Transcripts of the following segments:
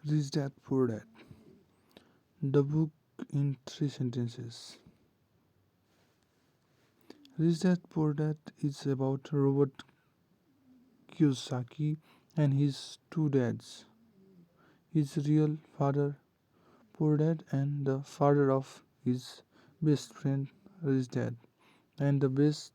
Rich Dad Poor Dad. The book in three sentences. Rich Dad Poor Dad is about Robert Kiyosaki and his two dads. His real father, Poor Dad, and the father of his best friend, Rich Dad, and the best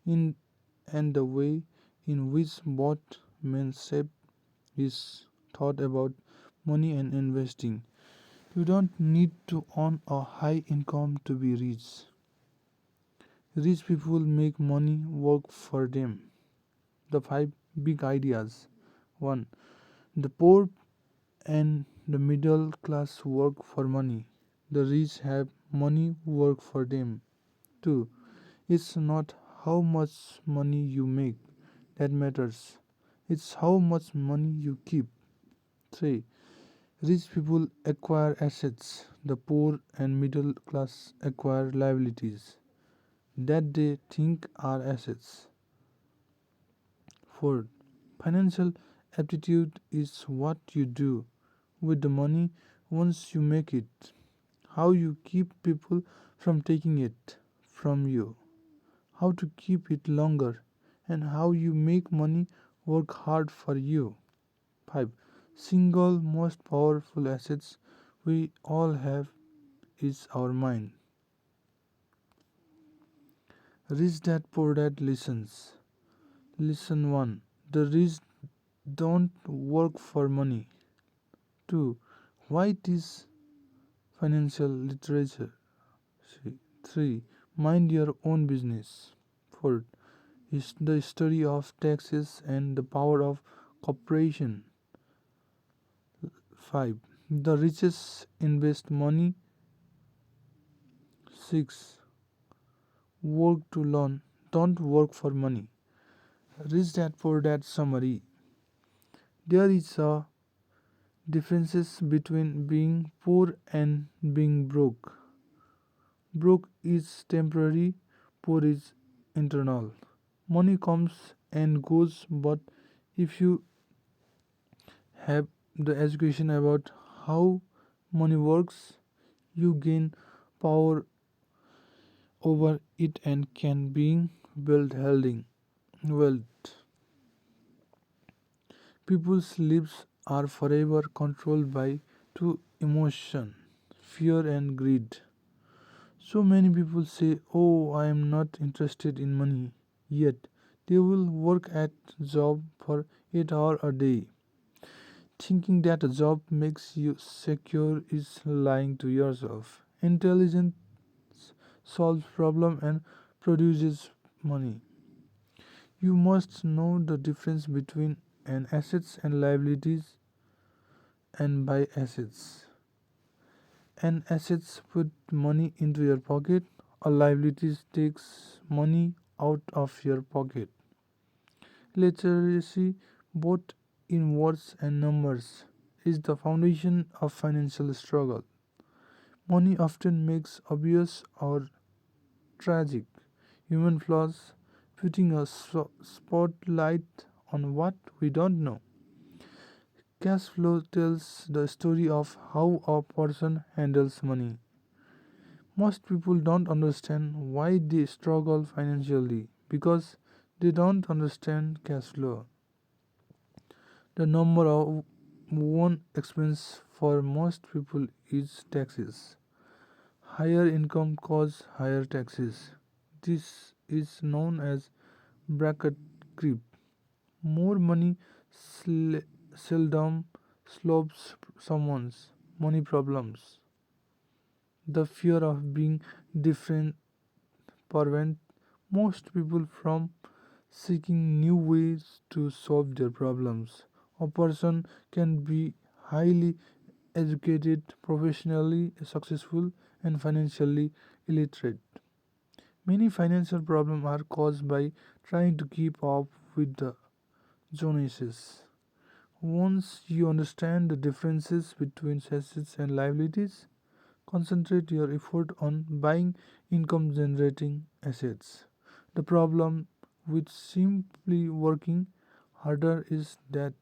in and the way in which both men shaped his thought about money and investing. You don't need to earn a high income to be rich. Rich people make money work for them. The five big ideas. 1. The poor and the middle class work for money. The rich have money work for them. 2. It's not how much money you make that matters. It's how much money you keep. 3. Rich people acquire assets. The poor and middle class acquire liabilities that they think are assets. 4. Financial aptitude is what you do with the money once you make it, how you keep people from taking it from you, how to keep it longer, and how you make money work hard for you. 5. Single most powerful assets we all have is our mind. Rich Dad Poor Dad listens. Lesson 1. The rich don't work for money. 2. Why it is financial literature. 3. Mind your own business. 4. Is the study of taxes and the power of cooperation. 5. The richest invest money. 6. Work to learn. Don't work for money. Rich Dad Poor Dad summary. There is a differences between being poor and being broke. Broke is temporary, poor is internal. Money comes and goes, but if you have the education about how money works, you gain power over it and can being build holding wealth. People's lives are forever controlled by two emotions, fear and greed. So many people say, "Oh, I am not interested in money." Yet they will work at job for 8 hours a day. Thinking that a job makes you secure is lying to yourself. Intelligence solves problem and produces money. You must know the difference between an assets and liabilities and buy assets. An assets put money into your pocket, a liabilities takes money out of your pocket. Literacy, both in words and numbers, is the foundation of financial struggle. Money often makes obvious or tragic human flaws, putting a spotlight on what we don't know. Cash flow tells the story of how a person handles money. Most people don't understand why they struggle financially because they don't understand cash flow. The number of one expense for most people is taxes. Higher income cause higher taxes. This is known as bracket creep. More money seldom solves someone's money problems. The fear of being different prevents most people from seeking new ways to solve their problems. A person can be highly educated, professionally successful, and financially illiterate. Many financial problems are caused by trying to keep up with the Joneses. Once you understand the differences between assets and liabilities, concentrate your effort on buying income generating assets. The problem with simply working harder is that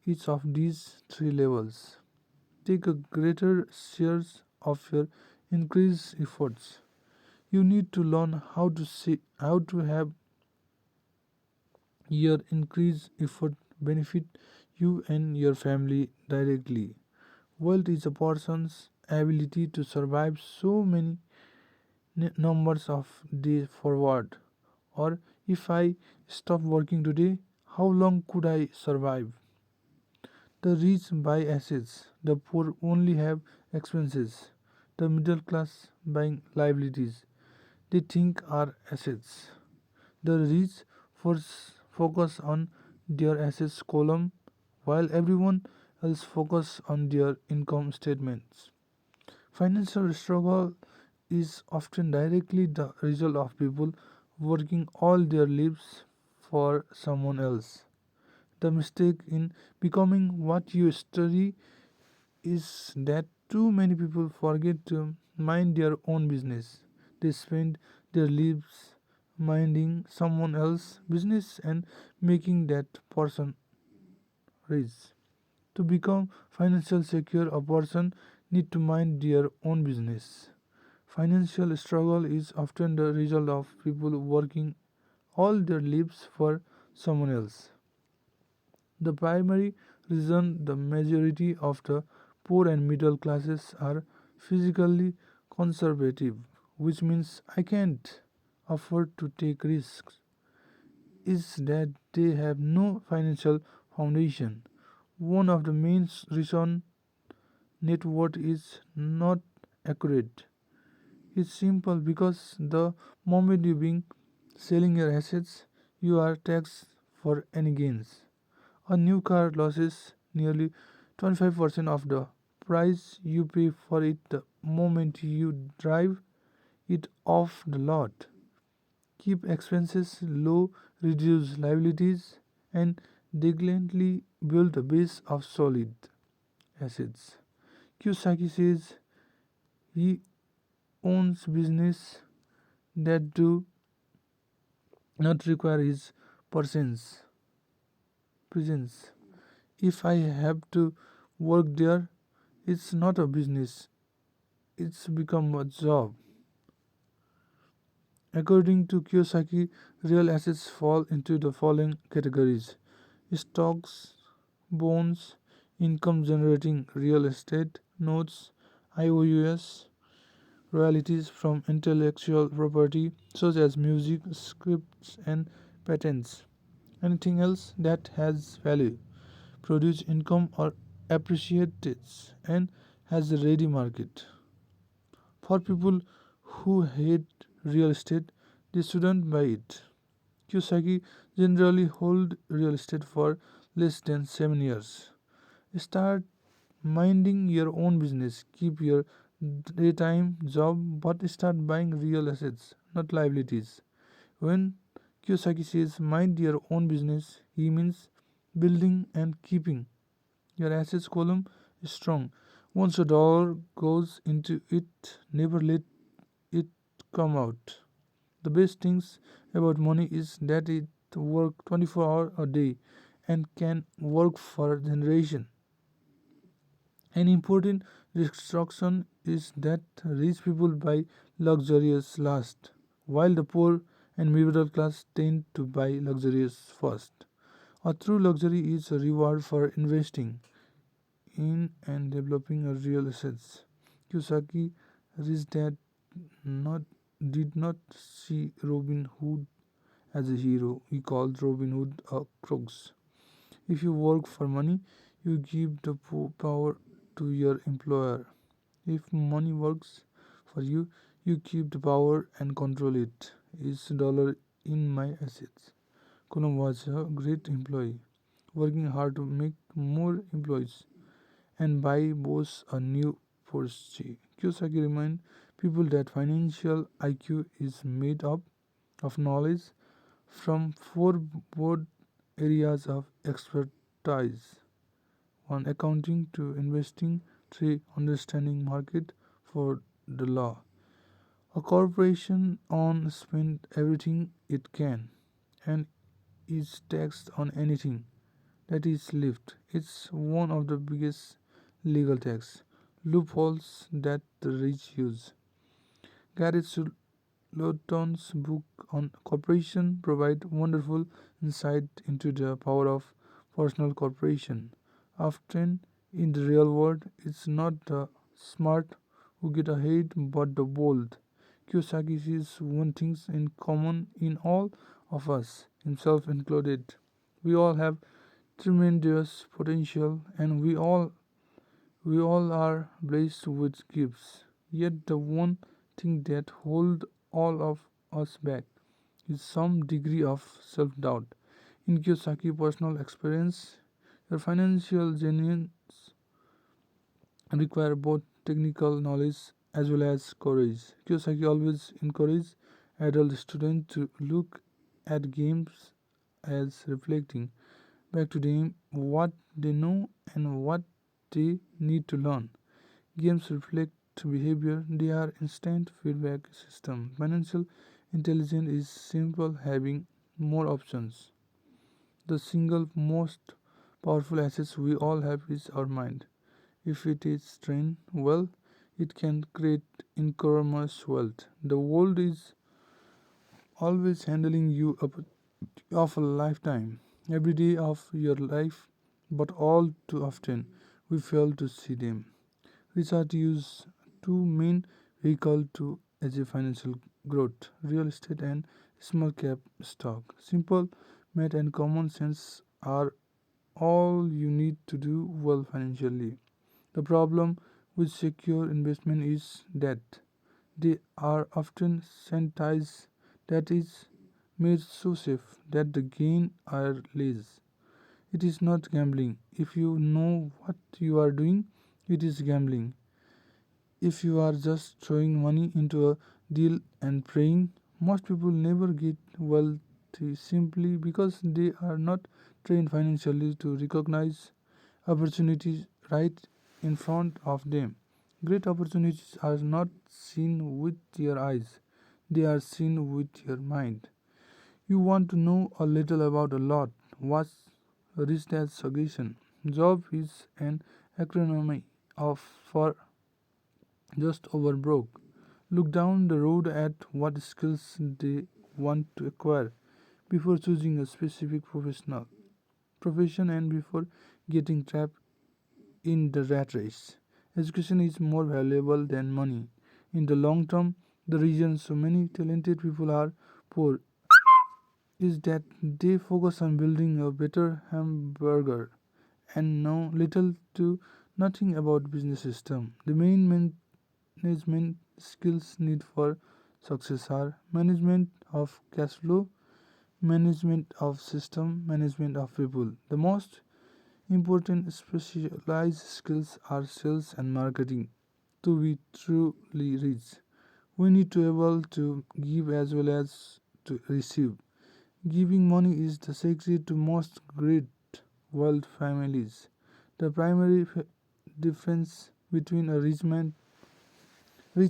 each of these three levels. Take a greater shares of your increased efforts. You need to learn how to have your increased effort benefit you and your family directly. Wealth is a person's ability to survive so many numbers of days forward. Or if I stop working today, how long could I survive? The rich buy assets, the poor only have expenses. The middle class buying liabilities they think are assets. The rich focus on their assets column while everyone else focus on their income statements. Financial struggle is often directly the result of people working all their lives for someone else. The mistake in becoming what you study is that too many people forget to mind their own business. They spend their lives minding someone else's business and making that person rich. To become financial secure, a person need to mind their own business. Financial struggle is often the result of people working all their lives for someone else. The primary reason the majority of the poor and middle classes are physically conservative, which means I can't afford to take risks, is that they have no financial foundation. One of the main reasons net worth is not accurate. It's simple because the moment you begin selling your assets, you are taxed for any gains. A new car loses nearly 25% of the price you pay for it the moment you drive it off the lot. Keep expenses low, reduce liabilities, and diligently build a base of solid assets. Kiyosaki says he owns business that do not require his presence. presence. If I have to work there, it's not a business, it's become a job. According to Kiyosaki, real assets fall into the following categories: stocks, bonds, income generating real estate, notes, IOUs, royalties from intellectual property such as music, scripts, and patents. Anything else that has value, produce income, or appreciates and has a ready market. For people who hate real estate, they shouldn't buy it. Kiyosaki generally hold real estate for less than 7 years. Start minding your own business. Keep your daytime job but start buying real assets, not liabilities. When Kiyosaki says mind your own business, he means building and keeping your assets column strong. Once a dollar goes into it, never let it come out. The best things about money is that it works 24 hours a day and can work for a generation. An important restriction is that rich people buy luxurious last, while the poor and middle class tend to buy luxurious first. A true luxury is a reward for investing in and developing a real assets. Kiyosaki rich dad not did not see Robin Hood as a hero. He called Robin Hood a crooks. If you work for money, you give the power to your employer. If money works for you, you keep the power and control it. Each dollar in my assets. Colum was a great employee, working hard to make more employees and buy boss a new Porsche. Kiyosaki reminds people that financial IQ is made up of knowledge from four broad areas of expertise: 1. Accounting; 2. Investing; 3. Understanding market; 4. The law. A corporation on spend everything it can and is taxed on anything that is lift. It's one of the biggest legal tax loopholes that the rich use. Gareth Lawton's book on corporation provide wonderful insight into the power of personal corporation. Often in the real world, it's not the smart who get ahead but the bold. Kiyosaki sees one thing in common in all of us, himself included. We all have tremendous potential and we all are blessed with gifts. Yet the one thing that holds all of us back is some degree of self-doubt. In Kiyosaki personal experience, your financial genuine require both technical knowledge as well as courage. Kiyosaki always encourages adult students to look at games as reflecting back to them what they know and what they need to learn. Games reflect behavior, they are instant feedback system. Financial intelligence is simple having more options. The single most powerful assets we all have is our mind. If it is trained well, it can create enormous wealth. The world is always handling you up of a lifetime, every day of your life, but all too often we fail to see them. Richard used two main vehicles to achieve financial growth real estate and small cap stock. Simple math and common sense are all you need to do well financially. The problem with secure investment is that they are often sanitized, that is, made so safe that the gain are less. It is not gambling. If you know what you are doing, it is gambling. If you are just throwing money into a deal and praying, most people never get wealthy simply because they are not trained financially to recognize opportunities right in front of them. Great opportunities are not seen with your eyes, they are seen with your mind. You want to know a little about a lot. What's Rich Dad's suggestion? Job is an acronym of for just over broke. Look down the road at what skills they want to acquire before choosing a specific profession and before getting trapped in the rat race. Education is more valuable than money. In the long term, the reason so many talented people are poor is that they focus on building a better hamburger and know little to nothing about business system. The main management skills need for success are management of cash flow, management of system, management of people. The most important specialized skills are sales and marketing. To be truly rich, we need to be able to give as well as to receive. Giving money is the secret to most great world families. The primary difference between a rich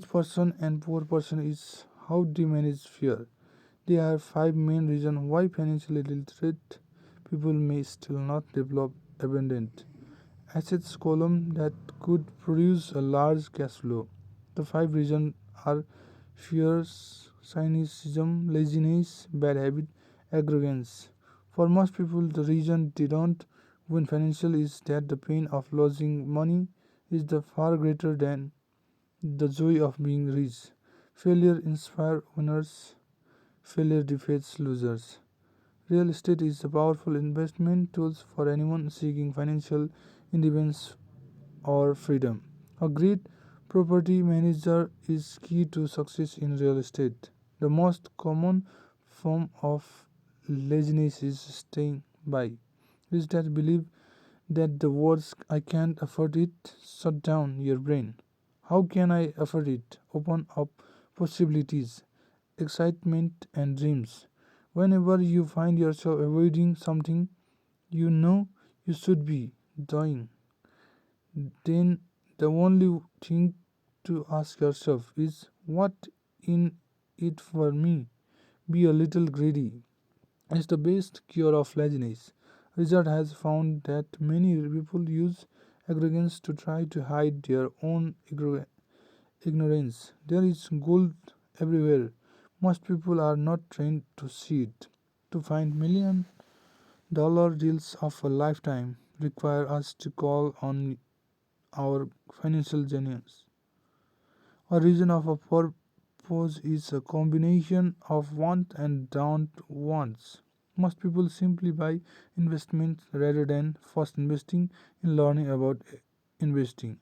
person and poor person is how they manage fear. There are five main reasons why financially illiterate people may still not develop abundant assets column that could produce a large cash flow. The five reasons are fears, cynicism, laziness, bad habit, arrogance. For most people, the reason they don't win financially is that the pain of losing money is the far greater than the joy of being rich. Failure inspires winners, failure defeats losers. Real estate is a powerful investment tool for anyone seeking financial independence or freedom. A great property manager is key to success in real estate. The most common form of laziness is staying by. Is that believe that the words I can't afford it shut down your brain. How can I afford it? Open up possibilities, excitement, and dreams. Whenever you find yourself avoiding something you know you should be doing, then the only thing to ask yourself is what in it for me? Be a little greedy. It's the best cure of laziness. Research has found that many people use arrogance to try to hide their own ignorance. There is gold everywhere. Most people are not trained to see it. To find $1 million deals of a lifetime require us to call on our financial genius. A reason of a purpose is a combination of want and don't wants. Most people simply buy investments rather than first investing in learning about investing.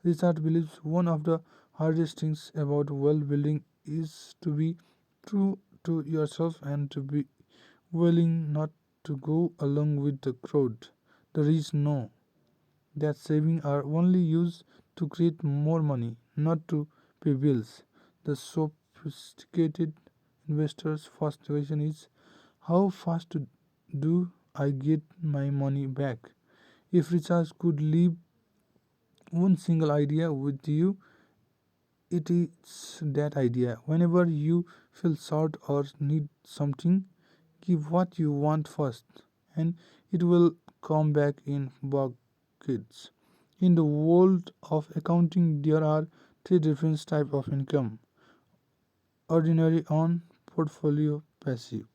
Richard believes one of the hardest things about wealth building is to be true to yourself and to be willing not to go along with the crowd. The rich know that savings are only used to create more money, not to pay bills. The sophisticated investor's first question is, how fast do I get my money back? If Richard could leave one single idea with you, it is that idea. Whenever you feel short or need something, give what you want first, and it will come back in buckets. In the world of accounting, there are three different types of income: ordinary, on, portfolio, passive.